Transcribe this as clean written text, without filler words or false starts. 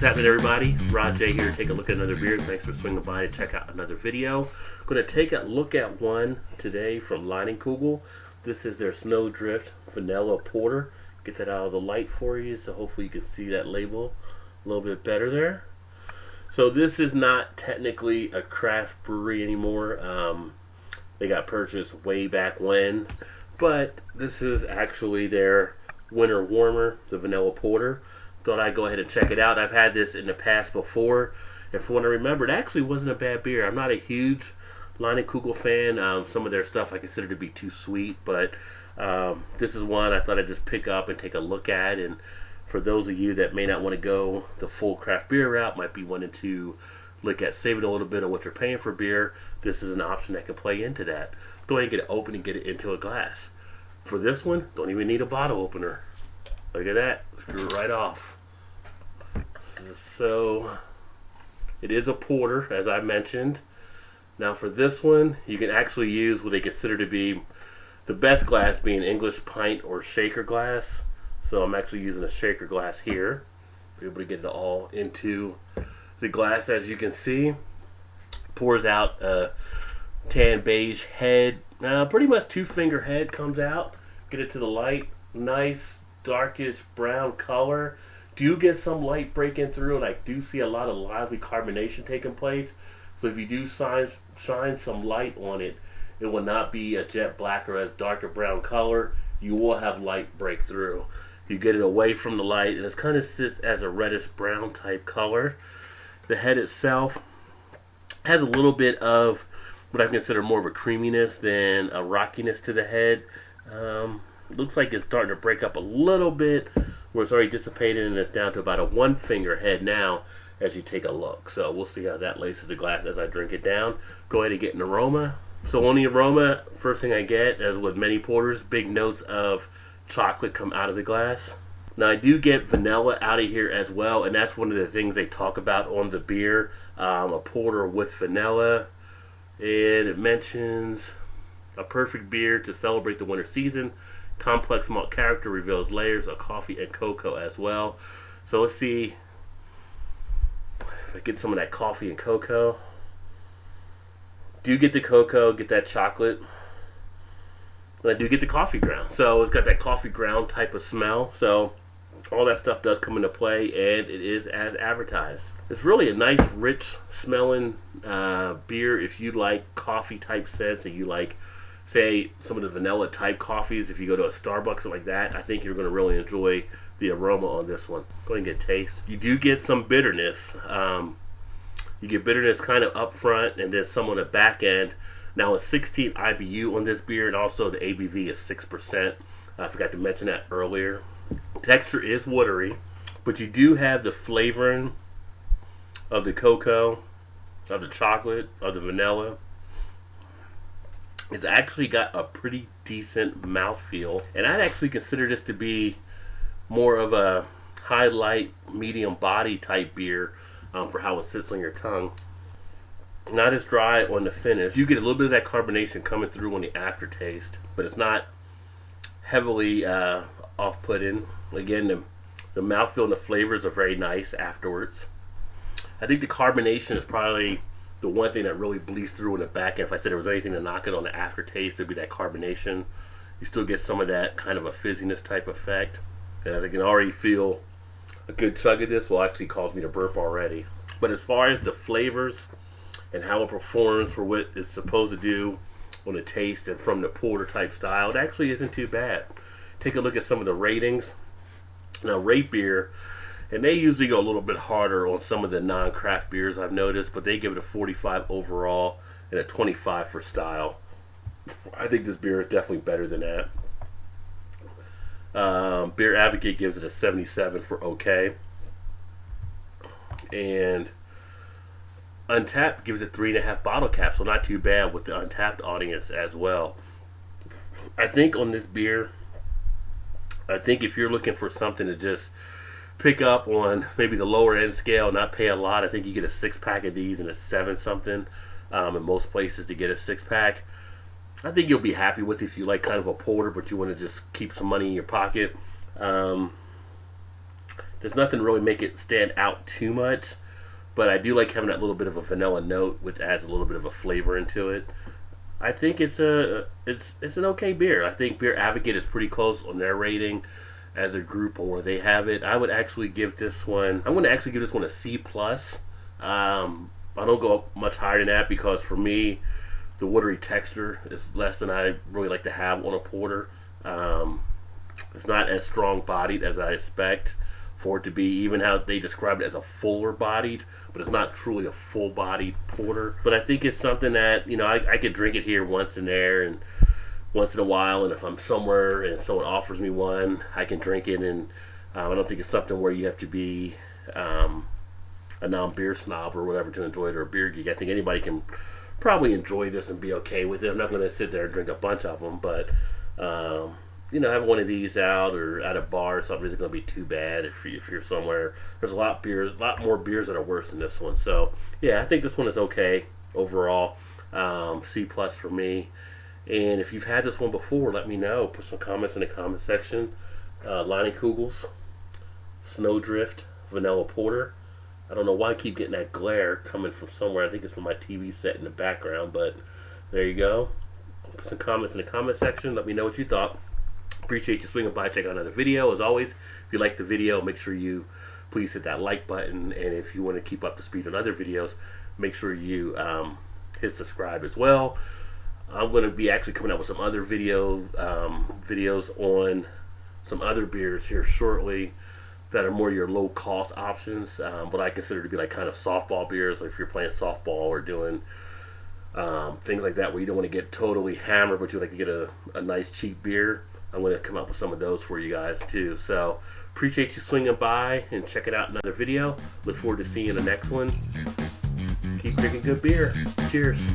happening, everybody? Rod J here. Take a look at another beer. Thanks for swinging by to check out another video. Going to take a look at one today from Kugel. This is their Snowdrift Vanilla Porter. Get that out of the light for you, so hopefully you can see that label a little bit better there. So this is not technically a craft brewery anymore. They got purchased way back when, but this is actually their winter warmer, the Vanilla Porter. Thought I'd go ahead and check it out. I've had this in the past before, and from what I remember, it actually wasn't a bad beer. I'm not a huge Kugel fan. Some of their stuff I consider to be too sweet, but this is one I thought I'd just pick up and take a look at. And for those of you that may not want to go the full craft beer route, might be wanting to look at saving a little bit of what you're paying for beer, this is an option that can play into that. Go ahead and get it open and get it into a glass. For this one, don't even need a bottle opener. Look at that. Screw it right off. So, it is a porter, as I mentioned. Now for this one, you can actually use what they consider to be the best glass, being English pint or shaker glass. So I'm actually using a shaker glass here. Be able to get it all into the glass, as you can see. Pours out a tan beige head. Pretty much 2-finger head comes out. Get it to the light. Nice darkish brown color. Do get some light breaking through, and I do see a lot of lively carbonation taking place. So if you do shine some light on it, it will not be a jet black or a darker brown color. You will have light break through. You get it away from the light, and it kind of sits as a reddish brown type color. The head itself has a little bit of what I consider more of a creaminess than a rockiness to the head. Looks like it's starting to break up a little bit, where it's already dissipated, and it's down to about a 1-finger head now as you take a look. So we'll see how that laces the glass as I drink it down. Go ahead and get an aroma. So on the aroma, first thing I get, as with many porters, big notes of chocolate come out of the glass. Now I do get vanilla out of here as well, and that's one of the things they talk about on the beer, a porter with vanilla. And it mentions a perfect beer to celebrate the winter season. Complex malt character reveals layers of coffee and cocoa as well. So let's see if I get some of that coffee and cocoa. Do get the cocoa, get that chocolate. And I do get the coffee ground. So it's got that coffee ground type of smell. So all that stuff does come into play, and it is as advertised. It's really a nice, rich smelling beer if you like coffee type scents and you like, say, some of the vanilla type coffees. If you go to a Starbucks like that, I think you're going to really enjoy the aroma on this one. Go ahead and get a taste. You do get some bitterness. You get bitterness kind of up front and then some on the back end. Now, a 16 IBU on this beer, and also the ABV is 6%. I forgot to mention that earlier. Texture is watery, but you do have the flavoring of the cocoa, of the chocolate, of the vanilla. It's actually got a pretty decent mouthfeel, and I'd actually consider this to be more of a highlight, medium body type beer for how it sits on your tongue. Not as dry on the finish. You get a little bit of that carbonation coming through on the aftertaste, but it's not heavily off-putting. Again, the mouthfeel and the flavors are very nice afterwards. I think the carbonation is probably the one thing that really bleeds through in the back end. If I said there was anything to knock it on the aftertaste, it would be that carbonation. You still get some of that kind of a fizziness type effect. And I can already feel a good chug of this will actually cause me to burp already. But as far as the flavors and how it performs for what it's supposed to do on the taste and from the porter type style, it actually isn't too bad. Take a look at some of the ratings. Now, Rate Beer, and they usually go a little bit harder on some of the non-craft beers I've noticed, but they give it a 45 overall and a 25 for style. I think this beer is definitely better than that. Beer Advocate gives it a 77 for okay. And Untapped gives it 3.5 bottle caps, so not too bad with the Untapped audience as well. I think on this beer, if you're looking for something to just pick up on maybe the lower end scale, not pay a lot, I think you get a 6-pack of these and a 7-something in most places to get a 6-pack. I think you'll be happy with it if you like kind of a porter, but you want to just keep some money in your pocket. There's nothing to really make it stand out too much, but I do like having that little bit of a vanilla note, which adds a little bit of a flavor into it. I think it's an okay beer. I think Beer Advocate is pretty close on their rating as a group on where they have it. I would actually give this one. I'm going to actually give this one a C plus. I don't go much higher than that because for me, the watery texture is less than I really like to have on a porter. It's not as strong bodied as I expect for it to be, even how they describe it as a fuller bodied, but it's not truly a full bodied porter. But I think it's something that, I could drink it here once in there and once in a while, and if I'm somewhere and someone offers me one, I can drink it. And I don't think it's something where you have to be a non-beer snob or whatever to enjoy it, or a beer geek. I think anybody can probably enjoy this and be okay with it. I'm not going to sit there and drink a bunch of them, but having one of these out or at a bar or something isn't going to be too bad if you're somewhere. There's a lot more beers that are worse than this one. So yeah, I think this one is okay overall. C plus for me. And if you've had this one before, let me know. Put some comments in the comment section. Kugel's Snowdrift Vanilla Porter. I don't know why I keep getting that glare coming from somewhere. I think it's from my TV set in the background, but there you go. Put some comments in the comment section. Let me know what you thought. Appreciate you swinging by, check out another video. As always, if you like the video, make sure you please hit that like button. And if you want to keep up to speed on other videos, make sure you hit subscribe as well. I'm going to be actually coming out with some other videos on some other beers here shortly that are more your low cost options, what I consider to be like kind of softball beers, like if you're playing softball or doing things like that where you don't want to get totally hammered but you like to get a nice cheap beer. I'm going to come up with some of those for you guys too. So appreciate you swinging by and checking out another video. Look forward to seeing you in the next one. Keep drinking good beer. Cheers.